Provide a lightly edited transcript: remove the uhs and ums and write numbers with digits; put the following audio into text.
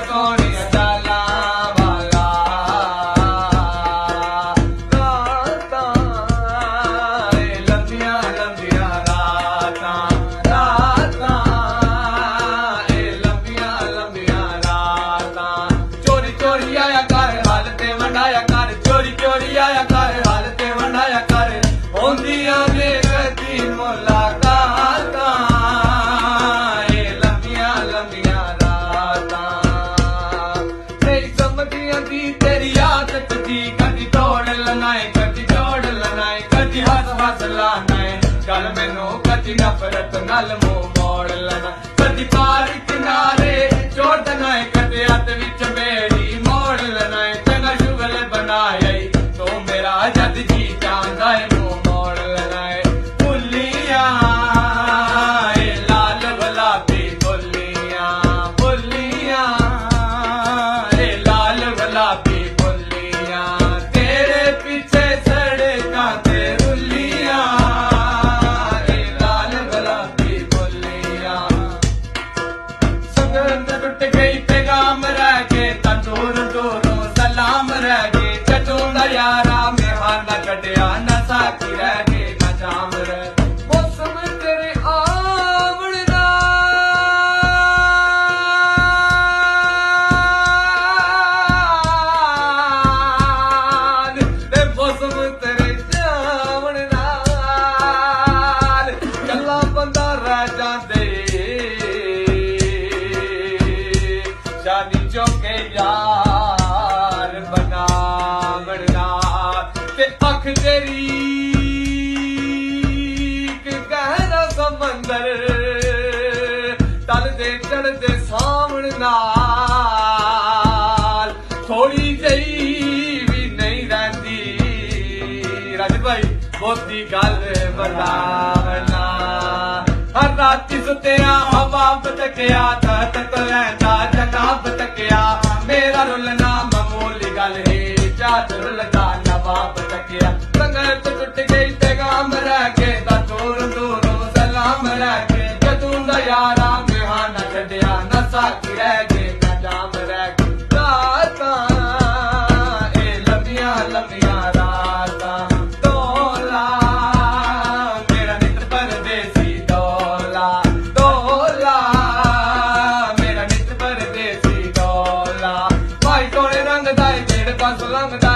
सोनिया चाला वाला रातां लंबिया लंबिया रातां रातां लंबिया लंबिया रातां चोरी चोरी आया कर हाल ते वंडाया कर चोरी चोरी आया कर हाल ते वंडाया कर होंदियां ने कदी मुलाकातां लंबिया लंबिया रातां तेरी समझियां दी तेरी आदत दी कदी तोड़ लनाए कदी जोड़ लनाए कदी हस हस लानाए गल मैनू कदी नफरत नाल मुंह मोड़ लना कदी पार किनारे छोड़ देना कदी हथ विच मेरी मोड़ लनाए चंगा शुगल बनाया तो मेरा जद जी चांदा है मुंह मोड़ लनाए भुलिया लाल गुलाबी भुलिया भुलिया लाल गुलाबी भुलिया तेरे पीछे सड़का ते रुलिया लाल गुलाबी भुलिया संगत टूट गई पैगाम रह गए दूर दूरों सलाम रह गए चटूंदा यारा मेहमान कटिया न साकी रह गए न जाम रह मौसम तेरे आमण नाल मौसम तेरे जामण नाल गल्ला बंदा रह जांदे शादी चौके यार बना बनना ते अख तेरी गहरा समंदर तल दे चढ़दे सावण नाल थोड़ी जही भी नहीं रहती राज भाई बहुती गल बतावना हर राती सुत्या हवाब तकिया तक लैंदा जनाब तकिया मेरा रुलना मामूली गल है चाद रुलदा नवाब तकिया संगत टूट गई पैगाम रह गए दूर दूरों सलाम रह गए जदूंदा यारा मेहाना छड़िया न साकी रह गए न जाम रह गए रातां लंबिया लंबिया रातां डोला मेरा मित्र परदेसी डोला डोला मेरा मित्र परदेसी डोला भाई सोने रंग दाई जेड़ पास लंघदा